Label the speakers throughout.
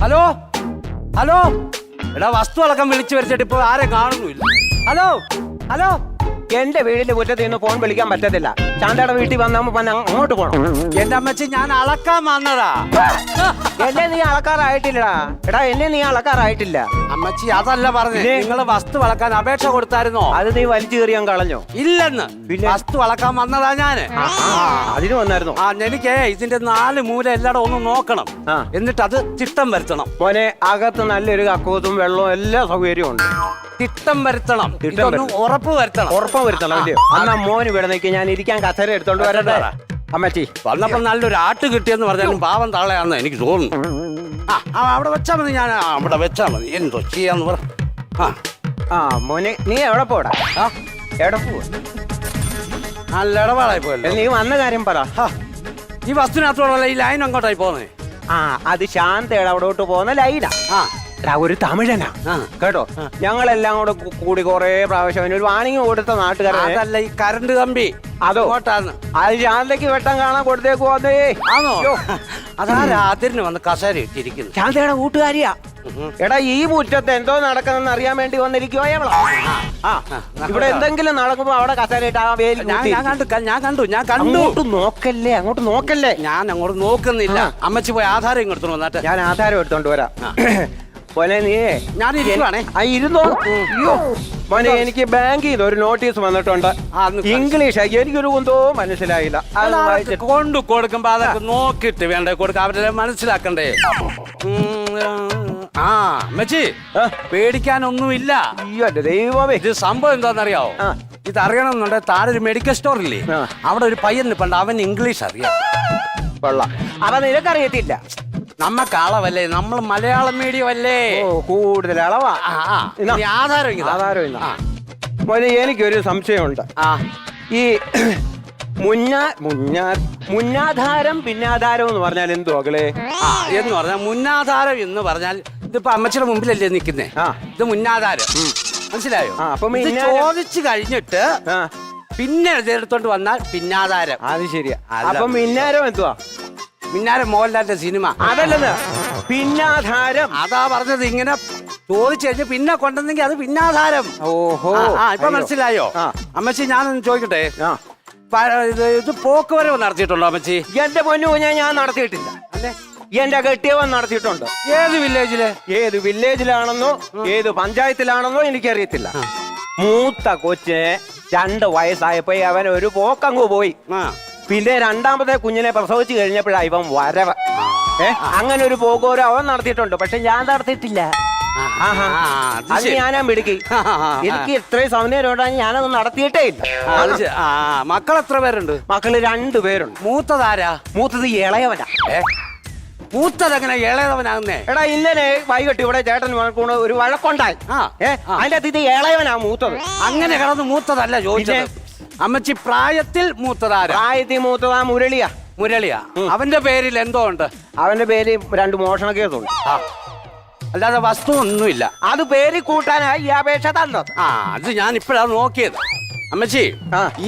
Speaker 1: Hello hello എടാ വസ്തു അളക്കം വിളിച്ചു വരച്ചിട്ട് ഇപ്പൊ ആരെ കാണുന്നില്ല. ഹലോ ഹലോ
Speaker 2: എന്റെ വീടിന്റെ മുറ്റത്ത് നിന്ന് ഫോൺ വിളിക്കാൻ പറ്റത്തില്ല. ശാന്തയുടെ വീട്ടിൽ വന്നാ അങ്ങോട്ട് പോണം.
Speaker 1: എന്റെ അമ്മച്ചി ഞാൻ അളക്കാൻ വന്നതാ.
Speaker 2: എന്നെ നീ അളക്കാറായിട്ടില്ലടാ. എടാ എന്നെ നീ അളക്കാറായിട്ടില്ല.
Speaker 1: അമ്മച്ചി അതല്ല പറഞ്ഞു. നിങ്ങള് വസ്തു അളക്കാൻ അപേക്ഷ കൊടുത്തായിരുന്നോ?
Speaker 2: അത് നീ വലിച്ചു കയറിയാൻ കളഞ്ഞോ?
Speaker 1: ഇല്ലെന്ന്. വസ്തു അളക്കാൻ വന്നതാ ഞാന്.
Speaker 2: അതിന് വന്നായിരുന്നു.
Speaker 1: എനിക്ക് ഇതിന്റെ 4 മൂല എല്ലായിടും ഒന്ന് നോക്കണം. എന്നിട്ട് അത് ചിട്ടം വരുത്തണം.
Speaker 2: മോനെ അകത്ത് നല്ലൊരു കക്കൂത്തും വെള്ളവും എല്ലാ സൗകര്യവും ഉണ്ട്.
Speaker 1: ചിട്ടം വരുത്തണം. ഉറപ്പ് വരുത്തണം.
Speaker 2: ഉറപ്പ് വരുത്തണം അല്ലയോ? എന്നാ മോന് ഇവിടെ നിൽക്കി, ഞാൻ ഇരിക്കാൻ കസേര എടുത്തോണ്ട് വരട്ടെ. അമ്മച്ചി
Speaker 1: വന്നപ്പോ നല്ലൊരു ആട്ട് കിട്ടിയെന്ന് പറഞ്ഞാലും പാവം താളയാന്ന് എനിക്ക് തോന്നുന്നു. അവിടെ വെച്ചാ മതി. ഞാൻ അവിടെ വെച്ചാ മതി. എന്തോ ചെയ്യാന്ന് പറ.
Speaker 2: മോനെ നീ എവിടെ പോടാ? എവിടെ പോവാ?
Speaker 1: നല്ല ഇടപാടായി പോയല്ലോ.
Speaker 2: നീ വന്ന കാര്യം പറ.
Speaker 1: ഈ വസ്തുവിനകത്തോടല്ല ഈ ലൈൻ അങ്ങോട്ടായി പോന്നേ.
Speaker 2: അത് ശാന്തയുടെ അവിടോട്ട് പോകുന്ന ലൈനാ. ഒരു തമിഴനാ കേട്ടോ. ഞങ്ങളെല്ലാം കൂടി കുറെ പ്രാവശ്യം ഒരു വാണിംഗ് കൊടുത്ത നാട്ടുകാരെ.
Speaker 1: അതല്ല ഈ കറണ്ട് കമ്പി.
Speaker 2: അതോ അത് ശാന്തയ്ക്ക് വെട്ടം കാണാൻ കൊടുത്തേക്ക് വന്നേ.
Speaker 1: ആണോ? അതാരാ അതിന് വന്ന് കസേര ഇട്ടിരിക്കുന്നു?
Speaker 2: ശാന്തയുടെ കൂട്ടുകാരിയാ. എടാ ഈ മുറ്റത്ത് എന്തോ നടക്കുന്നെന്ന് അറിയാൻ വേണ്ടി വന്നിരിക്കുവോ എവളാ? ഇവിടെ എന്തെങ്കിലും നടക്കുമ്പോ അവിടെ കസേര ഇട്ട് ആ വേലി
Speaker 1: ഞാൻ കണ്ടു.
Speaker 2: അങ്ങോട്ട് നോക്കല്ലേ, അങ്ങോട്ട് നോക്കല്ലേ.
Speaker 1: ഞാൻ അങ്ങോട്ട് നോക്കുന്നില്ല. അമ്മച്ചി പോയി ആധാരം ഇങ്ങോട്ട് വന്നിട്ട്
Speaker 2: ഞാൻ ആധാരം എടുത്തോണ്ട് വരാം. മോനെ നീ
Speaker 1: ഞാൻ
Speaker 2: ഇരുന്നോ. അയ്യോ മോനെ, എനിക്ക് ബാങ്കിൽ നിന്ന് ഒരു നോട്ടീസ് വന്നിട്ടുണ്ട്. ഇംഗ്ലീഷ് എനിക്കൊരു കുന്തോ മനസ്സിലായില്ല.
Speaker 1: കൊണ്ടു കൊടുക്കുമ്പോ അതൊക്കെ നോക്കിട്ട് വേണ്ടേ കൊടുക്ക. അവരെ മനസ്സിലാക്കണ്ടേ. അമ്മച്ചി പേടിക്കാനൊന്നുമില്ല.
Speaker 2: ദൈവമേ,
Speaker 1: ഇത് സംഭവം എന്താണെന്നറിയാവോ? ഇത് അറിയണമെന്നുണ്ടെങ്കിൽ താഴെ ഒരു മെഡിക്കൽ സ്റ്റോർ ഇല്ലേ, അവിടെ ഒരു പയ്യൻ നിൽപ്പുണ്ട്. അവൻ ഇംഗ്ലീഷ് അറിയാം.
Speaker 2: കൊള്ളാം. അപ്പൊ നിനക്കറിയത്തില്ല.
Speaker 1: നമ്മക്ക് അളവല്ലേ, നമ്മൾ മലയാളം മീഡിയം അല്ലേ.
Speaker 2: കൂടുതൽ അളവാ.
Speaker 1: ആധാരം
Speaker 2: മോനെ എനിക്കൊരു സംശയമുണ്ട്. ഈ മുന്നാധാരം പിന്നാധാരം എന്ന് പറഞ്ഞാൽ എന്തോ അകളെ?
Speaker 1: എന്ന് പറഞ്ഞാൽ മുന്നാധാരം എന്ന് പറഞ്ഞാൽ ഇതിപ്പോ അമ്മച്ചിയുടെ മുമ്പിലല്ലേ നിൽക്കുന്നേ. ഇത് മുന്നാധാരം, മനസ്സിലായോ?
Speaker 2: അപ്പൊ
Speaker 1: ചോദിച്ചു കഴിഞ്ഞിട്ട് പിന്നെ എടുത്തോണ്ട് വന്നാൽ പിന്നാധാരം.
Speaker 2: അത് ശരിയാ. അപ്പൊ മിന്നാരം എന്തുവാ?
Speaker 1: മിന്നാരം മോഹൻലാലിന്റെ സിനിമ
Speaker 2: അതല്ലെന്ന്. പിന്നാധാരം
Speaker 1: അതാ പറഞ്ഞത്. ഇങ്ങനെ ചോദിച്ചു കഴിഞ്ഞ് പിന്നെ കൊണ്ടുവന്നെങ്കിൽ അത് പിന്നാധാരം.
Speaker 2: ഓഹോ,
Speaker 1: ഇപ്പൊ മനസ്സിലായോ? അമ്മച്ചി ഞാനൊന്ന് ചോദിക്കട്ടെ, ഇത് പോക്കുവരവ് നടത്തിയിട്ടുണ്ടോ അമ്മച്ചി?
Speaker 2: എന്റെ പൊന്നു ഞാൻ നടത്തിയിട്ടില്ല. അല്ലേ, എന്റെ കെട്ടിയവൻ നടത്തിയിട്ടുണ്ട്.
Speaker 1: ഏത് വില്ലേജില്?
Speaker 2: ഏത് വില്ലേജിലാണെന്നോ ഏത് പഞ്ചായത്തിലാണെന്നോ എനിക്കറിയത്തില്ല. മൂത്ത കൊച്ച് 2 വയസ്സായപ്പോ അവൻ ഒരു പോക്കങ്ങ് പോയി. പിന്നെ രണ്ടാമത്തെ കുഞ്ഞിനെ പ്രസവിച്ചു കഴിഞ്ഞപ്പോഴാ ഇവൻ വരവ്. അങ്ങനെ ഒരു പോകോരോ അവൻ നടത്തിയിട്ടുണ്ട്. പക്ഷെ ഞാൻ നടത്തിയിട്ടില്ല. അത് ഞാനാ മിടുക്കി. എനിക്ക് ഇത്രയും സൗന്ദര്യം ഉണ്ടാകും, ഞാനത് നടത്തിയിട്ടേ ഇല്ല.
Speaker 1: മക്കൾ എത്ര പേരുണ്ട്?
Speaker 2: മക്കള് 2 പേരുണ്ട്.
Speaker 1: മൂത്തതാരാ?
Speaker 2: മൂത്തത് ഇളയവനാ.
Speaker 1: മൂത്തതെങ്ങനെ ഇളയവനാകുന്നേ?
Speaker 2: എടാ ഇന്നലെ വൈകിട്ട് ഇവിടെ ചേട്ടൻ ഒരു വഴക്കുണ്ടായി. അതിന്റെ അകത്ത് ഇത് ഇളയവനാ മൂത്തത്.
Speaker 1: അങ്ങനെ കിടന്ന് മൂത്തതല്ല ചോദിച്ചത്. അമ്മച്ചി പ്രായത്തിൽ മൂത്തതാരാ?
Speaker 2: പ്രായത്തിൽ മൂത്തതാ മുരളിയാ.
Speaker 1: മുരളിയാ? അവന്റെ പേരിൽ എന്തോ ഉണ്ട്.
Speaker 2: അവന്റെ പേര് 2 മോഷണ കേസുണ്ട്.
Speaker 1: അല്ലാതെ വസ്തു ഒന്നുമില്ല.
Speaker 2: അത് പേര് കൂട്ടാനായി ഈ അപേക്ഷ തന്നത്.
Speaker 1: അത് ഞാൻ ഇപ്പോഴാണ് നോക്കിയത്. അമ്മച്ചി,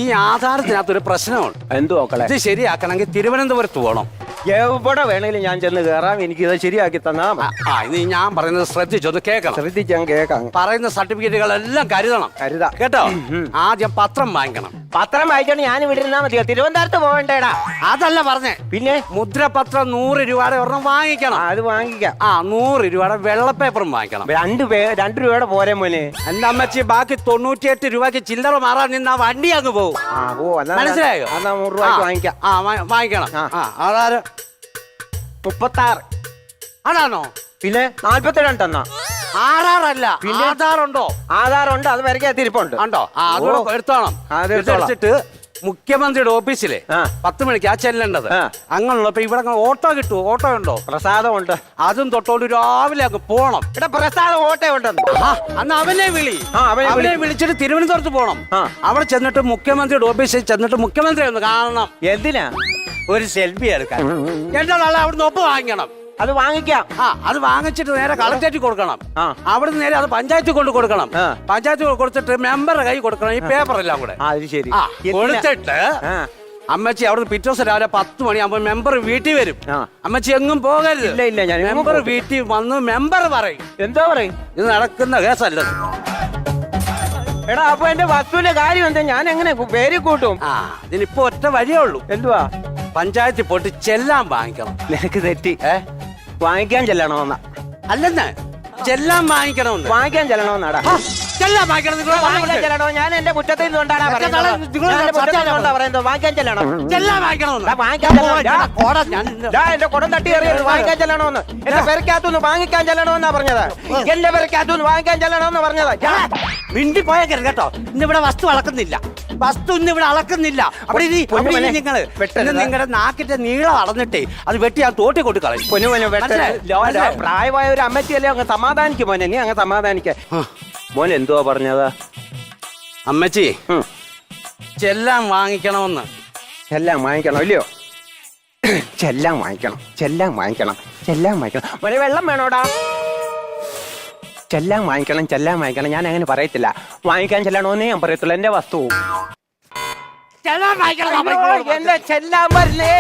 Speaker 1: ഈ ആധാരത്തിനകത്തൊരു പ്രശ്നമുണ്ട്.
Speaker 2: എന്തു നോക്കളെ?
Speaker 1: ഇത് ശരിയാക്കണമെങ്കിൽ തിരുവനന്തപുരത്ത് പോകണം.
Speaker 2: എവിടെ വേണമെങ്കിലും ഞാൻ ചെന്ന് കയറാം. എനിക്ക് ഇത് ശരിയാക്കി തന്നാ
Speaker 1: ഇനി ഞാൻ പറയുന്നത് ശ്രദ്ധിച്ചൊന്ന് കേൾക്കണം.
Speaker 2: ശ്രദ്ധിച്ചാൽ കേൾക്കാം.
Speaker 1: പറയുന്ന സർട്ടിഫിക്കറ്റുകളെല്ലാം കരുതണം കേട്ടോ. ആദ്യം പത്രം വാങ്ങിക്കണം.
Speaker 2: പത്രം വായിച്ചാണ് ഞാൻ ഇവിടെ ഇരുന്നാ മതിയോ? തിരുവനന്തപുരത്ത് പോകണ്ടേടാ.
Speaker 1: അതല്ല പറഞ്ഞേ.
Speaker 2: പിന്നെ
Speaker 1: മുദ്രപത്രം 100 രൂപയുടെ ഒരെണ്ണം വാങ്ങിക്കണം.
Speaker 2: അത് വാങ്ങിക്കാം.
Speaker 1: 100 രൂപയുടെ വെള്ളപ്പേപ്പറും വാങ്ങിക്കണം.
Speaker 2: 2 രൂപയുടെ പോരെ മോനെ.
Speaker 1: എന്റെ അമ്മച്ചി ബാക്കി 98 രൂപയ്ക്ക് ചില്ലറ മാറാൻ നിന്ന് ആ വണ്ടി അങ്ങ് പോകും. മനസ്സിലായോ?
Speaker 2: 100 രൂപയ്ക്ക് വാങ്ങിക്കാം.
Speaker 1: വാങ്ങിക്കണം. ആധാരം
Speaker 2: 36
Speaker 1: അതാണോ?
Speaker 2: പിന്നെ 42 എന്നാ.
Speaker 1: ആധാറല്ല, പിന്നെ ആധാറുണ്ടോ?
Speaker 2: ആധാറുണ്ട്. അത് വരയ്ക്കാൻ തിരിപ്പുണ്ട്.
Speaker 1: ഉണ്ടോ? അതോടെ എടുത്തോണം. എടുത്തിട്ട് മുഖ്യമന്ത്രിയുടെ ഓഫീസിലെ 10 മണിക്ക് ചെല്ലേണ്ടത്. അങ്ങനെയുള്ളപ്പോ ഇവിടെ ഓട്ടോ കിട്ടുമോ? ഓട്ടോ ഉണ്ടോ?
Speaker 2: പ്രസാദം ഉണ്ട്.
Speaker 1: അതും തൊട്ടോണ്ട് രാവിലെ അങ്ങ് പോണം.
Speaker 2: ഇവിടെ പ്രസാദം ഓട്ടോ ഉണ്ടെന്ന്.
Speaker 1: അന്ന് അവനെ വിളിച്ചിട്ട് തിരുവനന്തപുരത്ത് പോണം. അവിടെ ചെന്നിട്ട് മുഖ്യമന്ത്രിയുടെ ഓഫീസിൽ ചെന്നിട്ട് മുഖ്യമന്ത്രി ഒന്ന് കാണണം.
Speaker 2: എന്തിനാ?
Speaker 1: ഒരു സെൽഫി എടുക്കാൻ. എന്റെ നാളെ അവിടുന്ന് ഒപ്പ് വാങ്ങിക്കണം.
Speaker 2: അത് വാങ്ങിക്കാം.
Speaker 1: അത് വാങ്ങിച്ചിട്ട് നേരെ കളക്ടറേറ്റിൽ കൊടുക്കണം. അവിടുന്ന് നേരെ അത് പഞ്ചായത്തിൽ കൊണ്ട് കൊടുക്കണം. പഞ്ചായത്തിൽ കൊടുത്തിട്ട് മെമ്പറുടെ കൈ കൊടുക്കണം ഈ പേപ്പർ എല്ലാം കൂടെ.
Speaker 2: ശരി.
Speaker 1: കൊടുത്തിട്ട് അമ്മച്ചി അവിടുന്ന് പിറ്റേ ദിവസം രാവിലെ 10 മണിയാകുമ്പോ മെമ്പർ വീട്ടിൽ വരും. അമ്മച്ചി എങ്ങും പോകരുത്.
Speaker 2: ഇല്ല ഞാൻ
Speaker 1: മെമ്പർ വീട്ടിൽ വന്ന് മെമ്പർ പറയും.
Speaker 2: എന്താ പറയും?
Speaker 1: ഇത് നടക്കുന്ന കേസല്ല.
Speaker 2: എടാ അപ്പൊ എന്റെ വസ്തുവിന്റെ കാര്യം എന്താ? ഞാൻ എങ്ങനെ പേര് കൂട്ടും?
Speaker 1: ഇതിനിപ്പോ ഒറ്റ വഴിയേ ഉള്ളൂ.
Speaker 2: എന്തുവാ?
Speaker 1: പഞ്ചായത്തിൽ പോയിട്ട് ചെല്ലാൻ വാങ്ങിക്കണം.
Speaker 2: നിനക്ക് തെറ്റി. വാങ്ങിക്കാൻ ചെല്ലണമെന്നാ?
Speaker 1: അല്ലെന്ന് ചെല്ലാൻ വാങ്ങിക്കണമെന്ന്.
Speaker 2: വാങ്ങിക്കാൻ ചെല്ലണമെന്നാടാ.
Speaker 1: ചെല്ലാൻ വാങ്ങിക്കണം.
Speaker 2: ചെല്ലണോ? ഞാൻ എന്റെ മുറ്റത്തിൽ നിന്നുകൊണ്ടാണ് പറയുന്നത്. വാങ്ങിക്കാൻ ചെല്ലണം.
Speaker 1: ചെല്ലാൻ വാങ്ങിക്കണമെന്ന്.
Speaker 2: എന്റെ കുടം തട്ടി എറിയരുത്. വാങ്ങിക്കാൻ ചെല്ലണമെന്ന്. എന്റെ പെരക്കകത്തുനിന്ന് വാങ്ങിക്കാൻ ചെല്ലണമെന്നാ പറഞ്ഞത്. എന്റെ പെരക്കകത്തുനിന്ന് വാങ്ങിക്കാൻ ചെല്ലണമെന്ന് പറഞ്ഞത്.
Speaker 1: മിണ്ടി പോയേക്കരുത് കേട്ടോ. ഇന്നിവിടെ വസ്തു അളക്കുന്നില്ല. വസ്തു ഇന്നിവിടെ അളക്കുന്നില്ല. അവിടെ നിങ്ങള് നിങ്ങളുടെ നാക്കിന്റെ നീളം അളന്നിട്ടേ അത് വെട്ടി ആ തോട്ടി കൊണ്ട് കളയും.
Speaker 2: പ്രായമായ ഒരു അമ്മച്ചിയല്ലേ അങ്ങ് സമാധാനിക്കും മോനെ. നീ അങ്ങ് സമാധാനിക്ക. മോൻ എന്തുവാ പറഞ്ഞത്?
Speaker 1: അമ്മച്ചി ചെല്ലാൻ വാങ്ങിക്കണമെന്ന്.
Speaker 2: ചെല്ലാൻ വാങ്ങിക്കണം ഇല്ലയോ? ചെല്ലാൻ വാങ്ങിക്കണം. മോനെ വെള്ളം വേണോടാ? ചെല്ലാൻ വാങ്ങിക്കണം. ഞാൻ അങ്ങനെ പറയത്തില്ല. വാങ്ങിക്കാൻ ചെല്ലണോന്നേ ഞാൻ പറയത്തുള്ളൂ. എന്റെ വസ്തു
Speaker 1: ചെല്ലാൻ വാങ്ങിക്കണം.
Speaker 2: എന്നെ ചെല്ലാൻ പറഞ്ഞേ.